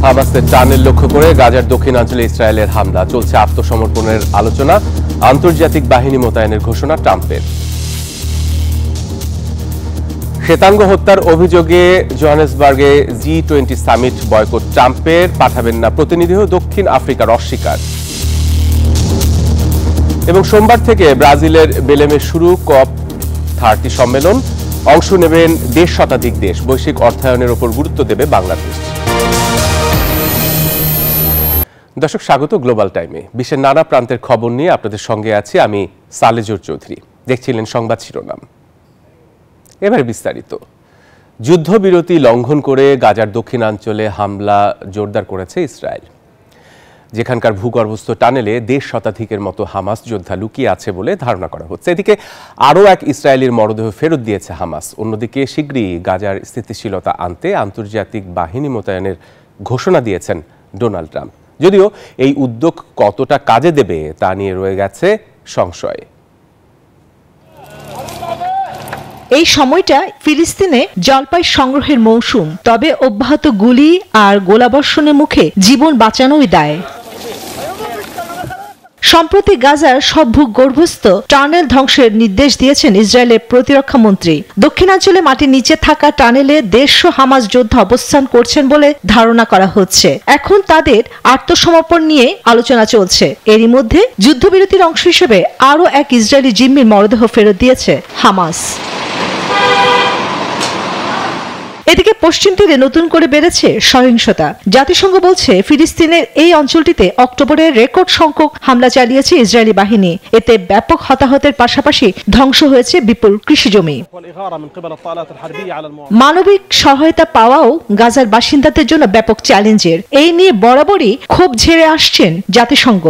হামাসের টানেল লক্ষ্য করে গাজার দক্ষিণাঞ্চলে ইসরায়েলের হামলা চলছে। আত্মসমর্পণের আলোচনা, আন্তর্জাতিক বাহিনী মোতায়েনের ঘোষণা ট্রাম্পের। শ্বেতাঙ্গ হত্যার অভিযোগে জোহানেসবার্গে G20 সামিট বয়কট ট্রাম্পের, পাঠাবেন না প্রতিনিধিও দক্ষিণ আফ্রিকার অস্বীকার। এবং সোমবার থেকে ব্রাজিলের বেলেমে শুরু COP30 সম্মেলন, অংশ নেবেন 1.5 শতাধিক দেশ। বৈশ্বিক অর্থায়নের উপর গুরুত্ব দেবে বাংলাদেশ। দর্শক, স্বাগত গ্লোবাল টাইমে। বিশ্বের নানা প্রান্তের খবর নিয়ে আপনাদের সঙ্গে আছি আমি সালেজুর চৌধুরী। দেখছিলেন সংবাদ শিরোনাম, এবারে বিস্তারিত। যুদ্ধবিরতি লঙ্ঘন করে গাজার দক্ষিণাঞ্চলে হামলা জোরদার করেছে ইসরায়েল। যেখানকার ভূগর্ভস্থ টানেলে 1.5 শতাধিকের মতো হামাস যোদ্ধা লুকিয়ে আছে বলে ধারণা করা হচ্ছে। এদিকে আরও এক ইসরায়েলির মরদেহ ফেরত দিয়েছে হামাস। অন্যদিকে শীঘ্রই গাজার স্থিতিশীলতা আনতে আন্তর্জাতিক বাহিনী মোতায়েনের ঘোষণা দিয়েছেন ডোনাল্ড ট্রাম্প। যদিও এই উদ্যোগ কতটা কাজে দেবে তা নিয়ে রয়ে গেছে সংশয়। এই সময়টা ফিলিস্তিনে জলপাই সংগ্রহের মৌসুম, তবে অব্যাহত গুলি আর গোলাবর্ষণের মুখে জীবন বাঁচানোই দায়। সম্প্রতি গাজার সব ভূগর্ভস্থ টানেল ধ্বংসের নির্দেশ দিয়েছেন ইসরায়েলের প্রতিরক্ষা মন্ত্রী। দক্ষিণাঞ্চলে মাটির নিচে থাকা টানেলে 150 হামাস যোদ্ধা অবস্থান করছেন বলে ধারণা করা হচ্ছে। এখন তাদের আত্মসমর্পণ নিয়ে আলোচনা চলছে। এরই মধ্যে যুদ্ধবিরতির অংশ হিসেবে আরও এক ইসরায়েলি জিম্মির মরদেহ ফেরত দিয়েছে হামাস। এদিকে পশ্চিম তীরে নতুন করে বেড়েছে সহিংসতা। জাতিসংঘ বলছে ফিলিস্তিনের এই অঞ্চলটিতে অক্টোবরে রেকর্ড সংখ্যক হামলা চালিয়েছে ইসরায়েলি বাহিনী। এতে ব্যাপক হতাহতের পাশাপাশি ধ্বংস হয়েছে বিপুল কৃষিজমি। মানবিক সহায়তা পাওয়াও গাজার বাসিন্দাদের জন্য ব্যাপক চ্যালেঞ্জের। এই নিয়ে বরাবরই ক্ষোভ ঝেড়ে আসছেন জাতিসংঘ।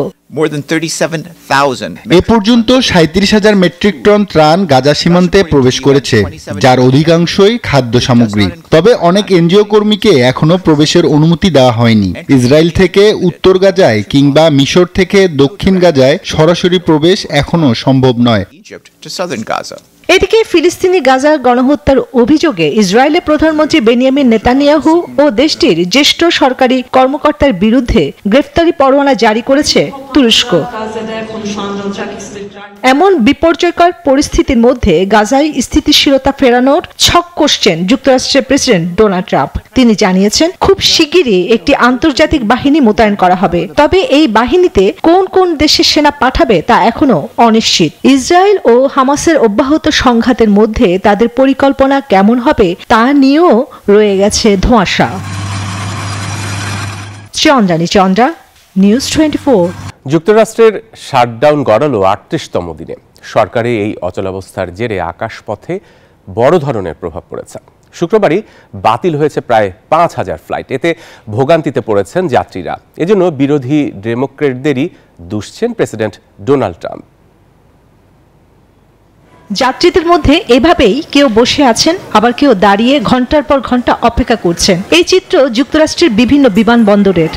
এ পর্যন্ত 37,000 মেট্রিক টন ত্রাণ গাজা সীমান্তে প্রবেশ করেছে, যার অধিকাংশই খাদ্য সামগ্রী। তবে অনেক এনজিও কর্মীকে এখনো প্রবেশের অনুমতি দেওয়া হয়নি। ইসরায়েল থেকে উত্তর গাজায় কিংবা মিশর থেকে দক্ষিণ গাজায় সরাসরি প্রবেশ এখনো সম্ভব নয়। এদিকে ফিলিস্তিনি গাজার গণহত্যার অভিযোগে ইসরায়েলের প্রধানমন্ত্রী বেনিয়ামিন নেতানিয়াহু ও দেশটির জ্যেষ্ঠ সরকারি কর্মকর্তার বিরুদ্ধে গ্রেফতারি পরোয়ানা জারি করেছে তুরস্ক। এমন বিপর্যয়কর পরিস্থিতির মধ্যে গাজায় স্থিতিশীলতা ফেরানোর ছক কষছেন যুক্তরাষ্ট্রের প্রেসিডেন্ট ডোনাল্ড ট্রাম্প। তিনি জানিয়েছেন খুব শিগগিরই একটি আন্তর্জাতিক বাহিনী মোতায়েন করা হবে। তবে এই বাহিনীতে কোন কোন দেশের সেনা পাঠাবে তা এখনো অনিশ্চিত। ইসরায়েল ও হামাসের অব্যাহত সংঘাতের মধ্যে তাদের পরিকল্পনা কেমন হবে তা নিয়েও রয়ে গেছে ধোঁয়াশা। চন্দ্রা, নিউজ 24। যুক্তরাষ্ট্রের শাটডাউন গড়ালো 38তম দিনে। সরকারি এই অচলাবস্থার জেরে আকাশপথে বড় ধরনের প্রভাব পড়েছে। শুক্রবারই বাতিল হয়েছে প্রায় 5,000 ফ্লাইট। এতে ভোগান্তিতে পড়েছেন যাত্রীরা। এজন্য বিরোধী ডেমোক্রেটদেরই দুষছেন প্রেসিডেন্ট ডোনাল্ড ট্রাম্প। যাত্রীদের মধ্যে এভাবেই কেউ বসে আছেন, আবার কেউ দাঁড়িয়ে ঘন্টার পর ঘন্টা অপেক্ষা করছেন। এই চিত্র যুক্তরাষ্ট্রের বিভিন্ন বিমানবন্দরের।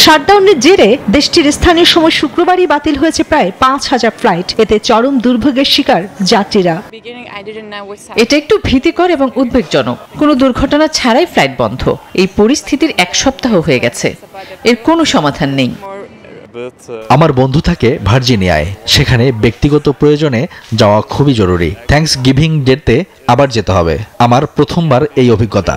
শাটডাউনের জেরে দেশটির স্থানীয় সময় শুক্রবারই বাতিল হয়েছে প্রায় 5,000 ফ্লাইট। এতে চরম দুর্ভোগের শিকার যাত্রীরা। এটা একটু ভীতিকর এবং উদ্বেগজনক। কোনো দুর্ঘটনা ছাড়াই ফ্লাইট বন্ধ। এই পরিস্থিতির 1 সপ্তাহ হয়ে গেছে। এর কোনো সমাধান নেই। আমার বন্ধু থাকে ভার্জিনিয়ায়। সেখানে ব্যক্তিগত প্রয়োজনে যাওয়া খুবই জরুরি। থ্যাঙ্কসগিভিং ডেতে আবার যেতে হবে। আমার প্রথমবার এই অভিজ্ঞতা।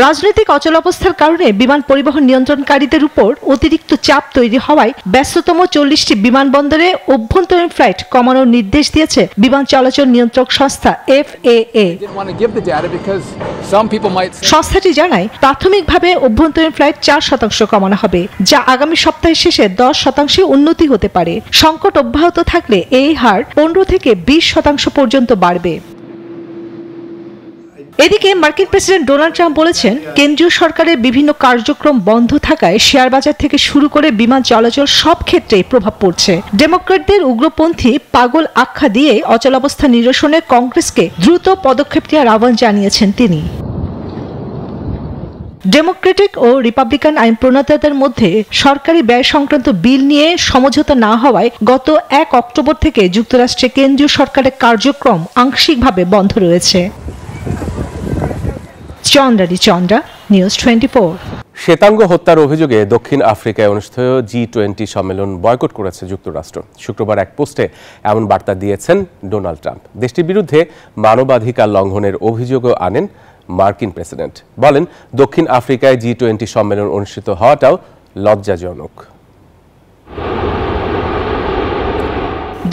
রাজনৈতিক অচলাবস্থার কারণে বিমান পরিবহন নিয়ন্ত্রণকারীদের উপর অতিরিক্ত চাপ তৈরি হওয়ায় ব্যস্ততম 40টি বিমানবন্দরে অভ্যন্তরীণ ফ্লাইট কমানোর নির্দেশ দিয়েছে বিমান চলাচল নিয়ন্ত্রক সংস্থা FAA। সংস্থাটি জানায় প্রাথমিকভাবে অভ্যন্তরীণ ফ্লাইট 4% কমানো হবে, যা আগামী সপ্তাহের শেষে 10% উন্নতি হতে পারে। সংকট অব্যাহত থাকলে এই হার 15 থেকে 20% পর্যন্ত বাড়বে। এদিকে মার্কিন প্রেসিডেন্ট ডোনাল্ড ট্রাম্প বলেছেন কেন্দ্রীয় সরকারের বিভিন্ন কার্যক্রম বন্ধ থাকায় শেয়ার বাজার থেকে শুরু করে বিমান চলাচল সব ক্ষেত্রেই প্রভাব পড়ছে। ডেমোক্র্যাটদের উগ্রপন্থী পাগল আখ্যা দিয়ে অচলাবস্থা নিরসনে কংগ্রেসকে দ্রুত পদক্ষেপ নেওয়ার আহ্বান জানিয়েছেন তিনি। ডেমোক্রেটিক ও রিপাবলিকান আইন প্রণেতাদের মধ্যে সরকারি ব্যয় সংক্রান্ত বিল নিয়ে সমঝোতা না হওয়ায় গত 1 অক্টোবর থেকে যুক্তরাষ্ট্রে কেন্দ্রীয় সরকারের কার্যক্রম আংশিকভাবে বন্ধ রয়েছে। চন্দ্রা, নিউজ 24। শ্বেতাঙ্গ হত্যার অভিযোগে দক্ষিণ আফ্রিকায় অনুষ্ঠেয় G20 সম্মেলন বয়কট করেছে যুক্তরাষ্ট্র। শুক্রবার এক পোস্টে এমন বার্তা দিয়েছেন ডোনাল্ড ট্রাম্প। দেশটির বিরুদ্ধে মানবাধিকার লঙ্ঘনের অভিযোগও আনেন মার্কিন প্রেসিডেন্ট। বলেন, দক্ষিণ আফ্রিকায় G20 সম্মেলন অনুষ্ঠিত হওয়াটাও লজ্জাজনক।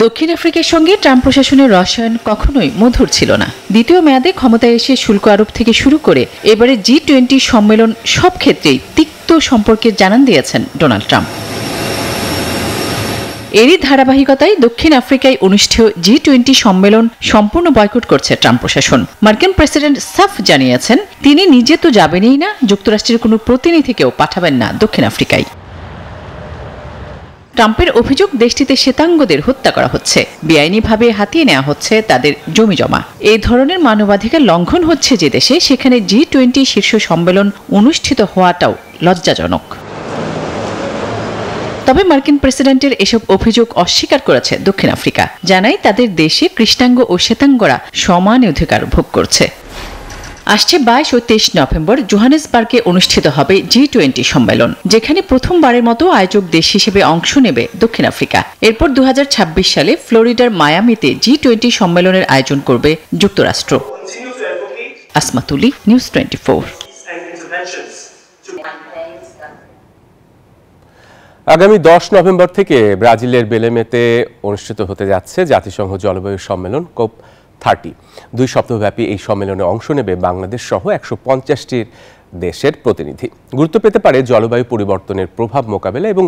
দক্ষিণ আফ্রিকার সঙ্গে ট্রাম্প প্রশাসনের রসায়ন কখনোই মধুর ছিল না। দ্বিতীয় মেয়াদে ক্ষমতায় এসে শুল্ক আরোপ থেকে শুরু করে এবারে G20 সম্মেলন সব ক্ষেত্রেই তিক্ত সম্পর্কে জানান দিয়েছেন ডোনাল্ড ট্রাম্প। এরই ধারাবাহিকতায় দক্ষিণ আফ্রিকায় অনুষ্ঠেয় G20 সম্মেলন সম্পূর্ণ বয়কট করছে ট্রাম্প প্রশাসন। মার্কিন প্রেসিডেন্ট সাফ জানিয়েছেন, তিনি নিজে তো যাবেনই না, যুক্তরাষ্ট্রের কোনো প্রতিনিধিকেও পাঠাবেন না দক্ষিণ আফ্রিকায়। ট্রাম্পের অভিযোগ, দেশটিতে শ্বেতাঙ্গদের হত্যা করা হচ্ছে, বেআইনিভাবে হাতিয়ে নেওয়া হচ্ছে তাদের জমিজমা। এই ধরনের মানবাধিকার লঙ্ঘন হচ্ছে যে দেশে, সেখানে G20 শীর্ষ সম্মেলন অনুষ্ঠিত হওয়াটাও লজ্জাজনক। তবে মার্কিন প্রেসিডেন্টের এসব অভিযোগ অস্বীকার করেছে দক্ষিণ আফ্রিকা, জানায় তাদের দেশে কৃষ্ণাঙ্গ ও শ্বেতাঙ্গরা সমান অধিকার ভোগ করছে। আসছে 22 ও 23 নভেম্বর জোহানেসবার্গে অনুষ্ঠিত হবে G20 সম্মেলন, যেখানে প্রথমবারের মতো আয়োজক দেশ হিসেবে অংশ নেবে দক্ষিণ আফ্রিকা। এরপর 2026 সালে ফ্লোরিডার মায়ামিতে G20 সম্মেলনের আয়োজন করবে যুক্তরাষ্ট্র। আসমা তুলি, নিউজ 24। আগামী 10 নভেম্বর থেকে ব্রাজিলের বেলেমেতে অনুষ্ঠিত হতে যাচ্ছে জাতিসংঘ জলবায়ু সম্মেলন COP30। 2 সপ্তাহব্যাপী এই সম্মেলনে অংশ নেবে বাংলাদেশ সহ 150টি দেশের প্রতিনিধি। গুরুত্ব পেতে পারে জলবায়ু পরিবর্তনের প্রভাব মোকাবেলা এবং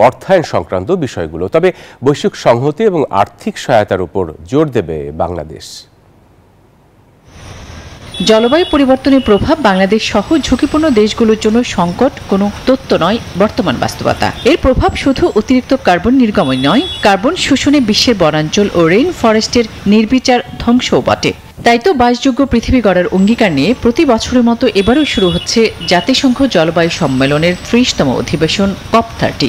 অর্থায়ন সংক্রান্ত বিষয়গুলো। তবে বৈশ্বিক সংহতি এবং আর্থিক সহায়তার উপর জোর দেবে বাংলাদেশ। জলবায়ু পরিবর্তনের প্রভাব বাংলাদেশ সহ ঝুঁকিপূর্ণ দেশগুলোর জন্য সংকট কোনো তথ্য নয়, বর্তমান বাস্তবতা। এর প্রভাব শুধু অতিরিক্ত কার্বন নির্গমন নয়, কার্বন শোষণে বিশ্বের বনাঞ্চল ও রেইন ফরেস্টের নির্বিচার ধ্বংসও বটে। তাই তো বাসযোগ্য পৃথিবী গড়ার অঙ্গীকার নিয়ে প্রতি বছরের মতো এবারও শুরু হচ্ছে জাতিসংঘ জলবায়ু সম্মেলনের 30তম অধিবেশন COP30।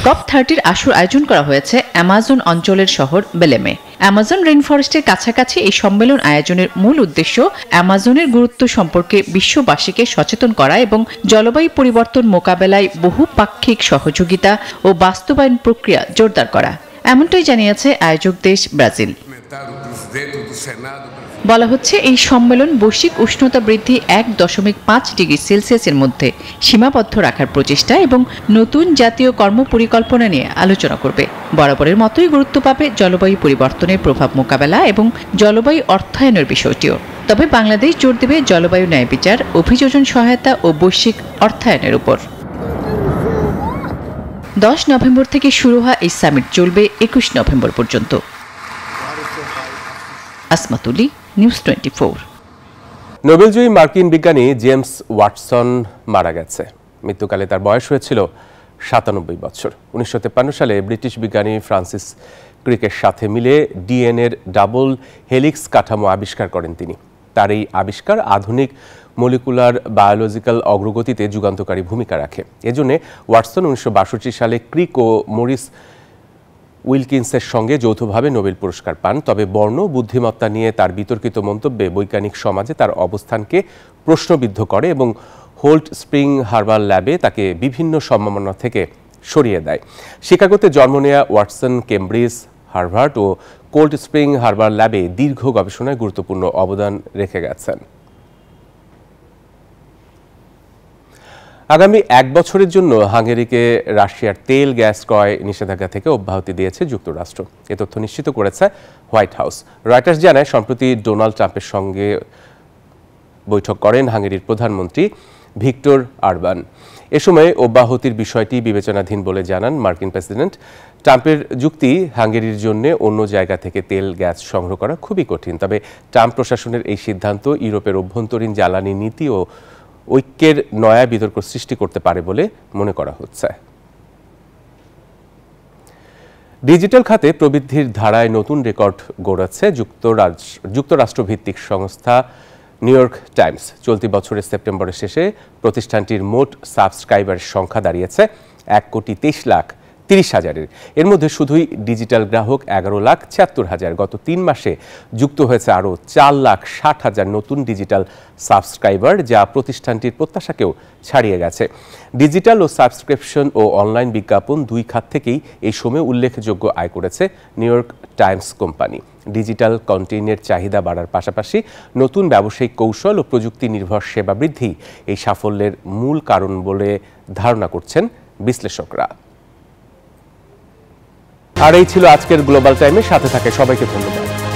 COP30-র আসর আয়োজন করা হয়েছে অ্যামাজন অঞ্চলের শহর বেলেমে। অ্যামাজন রেইন ফরেস্টের কাছাকাছি এই সম্মেলন আয়োজনের মূল উদ্দেশ্য অ্যামাজনের গুরুত্ব সম্পর্কে বিশ্ববাসীকে সচেতন করা এবং জলবায়ু পরিবর্তন মোকাবেলায় বহুপাক্ষিক সহযোগিতা ও বাস্তবায়ন প্রক্রিয়া জোরদার করা, এমনটাই জানিয়েছে আয়োজক দেশ ব্রাজিল। বলা হচ্ছে, এই সম্মেলন বৈশ্বিক উষ্ণতা বৃদ্ধি 1.5 ডিগ্রি সেলসিয়াসের মধ্যে সীমাবদ্ধ রাখার প্রচেষ্টা এবং নতুন জাতীয় কর্মপরিকল্পনা নিয়ে আলোচনা করবে। বরাবরের মতোই গুরুত্ব পাবে জলবায়ু পরিবর্তনের প্রভাব মোকাবেলা এবং জলবায়ু অর্থায়নের বিষয়টিও। তবে বাংলাদেশ জোর দেবে জলবায়ু ন্যায় বিচার, অভিযোজন সহায়তা ও বৈশ্বিক অর্থায়নের উপর। 10 নভেম্বর থেকে শুরু হওয়া এই সামিট চলবে 21 নভেম্বর পর্যন্ত। আসমা তুলি, নিউজ 24। নোবেলজয়ী মার্কিন বিজ্ঞানী জেমস ওয়াটসন মারা গেছে। মৃত্যুকালে তার বয়স হয়েছিল 97 বছর। 1953 সালে ব্রিটিশ বিজ্ঞানী ফ্রান্সিস ক্রিকের সাথে মিলে ডিএনএর ডাবল হেলিক্স কাঠামো আবিষ্কার করেন তিনি। তার এই আবিষ্কার আধুনিক মলিকুলার বায়োলজিক্যাল অগ্রগতিতে যুগান্তকারী ভূমিকা রাখে। এজন্য ওয়াটসন 1962 সালে ক্রিক ও মরিস উইলকিন্সের সঙ্গে যৌথভাবে নোবেল পুরস্কার পান। তবে বর্ণ বুদ্ধিমত্তা নিয়ে তার বিতর্কিত মন্তব্যে বৈজ্ঞানিক সমাজে তার অবস্থানকে প্রশ্নবিদ্ধ করে এবং হোল্ট স্প্রিং হার্বাল ল্যাবে তাকে বিভিন্ন সম্মাননা থেকে সরিয়ে দেয়। শিকাগোতে জন্ম নেওয়া ওয়াটসন কেমব্রিজ, হার্ভার্ড ও কোল্ড স্প্রিং হার্বাল ল্যাবে দীর্ঘ গবেষণায় গুরুত্বপূর্ণ অবদান রেখে গেছেন। আগামী 1 বছরের জন্য হাঙ্গেরিকে রাশিয়ার তেল গ্যাস ক্রয় নিষেধাজ্ঞা থেকে অব্যাহতি দিয়েছে যুক্তরাষ্ট্র। এ তথ্য নিশ্চিত করেছে হোয়াইট হাউস। রয়টার্স জানায়, সম্প্রতি ডোনাল্ড ট্রাম্পের সঙ্গে বৈঠক করেন হাঙ্গেরির প্রধানমন্ত্রী ভিক্টর অরবান। এ সময় অব্যাহতির বিষয়টি বিবেচনাধীন বলে জানান মার্কিন প্রেসিডেন্ট। ট্রাম্পের যুক্তি, হাঙ্গেরির জন্য অন্য জায়গা থেকে তেল গ্যাস সংগ্রহ করা খুবই কঠিন। তবে ট্রাম্প প্রশাসনের এই সিদ্ধান্ত ইউরোপের অভ্যন্তরীণ জ্বালানি নীতি ও ঐক্যের নয়া বিতর্ক সৃষ্টি করতে পারে বলে মনে করা হচ্ছে। ডিজিটাল খাতে প্রবৃদ্ধির ধারায় নতুন রেকর্ড গড়েছে যুক্তরাষ্ট্রভিত্তিক সংস্থা নিউ ইয়র্ক টাইমস। চলতি বছরের সেপ্টেম্বরের শেষে প্রতিষ্ঠানটির মোট সাবস্ক্রাইবারের সংখ্যা দাঁড়িয়েছে 1,23,30,000 30,000-এর। এর মধ্যে শুধুই ডিজিটাল গ্রাহক 11,76,000। গত 3 মাসে যুক্ত হয়েছে আরও 4,60,000 নতুন ডিজিটাল সাবস্ক্রাইবার, যা প্রতিষ্ঠানটির প্রত্যাশাকেও ছাড়িয়ে গেছে। ডিজিটাল ও সাবস্ক্রিপশন ও অনলাইন বিজ্ঞাপন দুই খাত থেকেই এই সময়ে উল্লেখযোগ্য আয় করেছে new York Times company. Digital কন্টেন্টের চাহিদা বাড়ার পাশাপাশি নতুন ব্যবসায়িক কৌশল ও প্রযুক্তি নির্ভর সেবা বৃদ্ধি এই সাফল্যের মূল কারণ বলে ধারণা করছেন বিশ্লেষকরা। আর এই ছিল আজকের গ্লোবাল টাইমের সাথে থাকে সবাইকে ধন্যবাদ।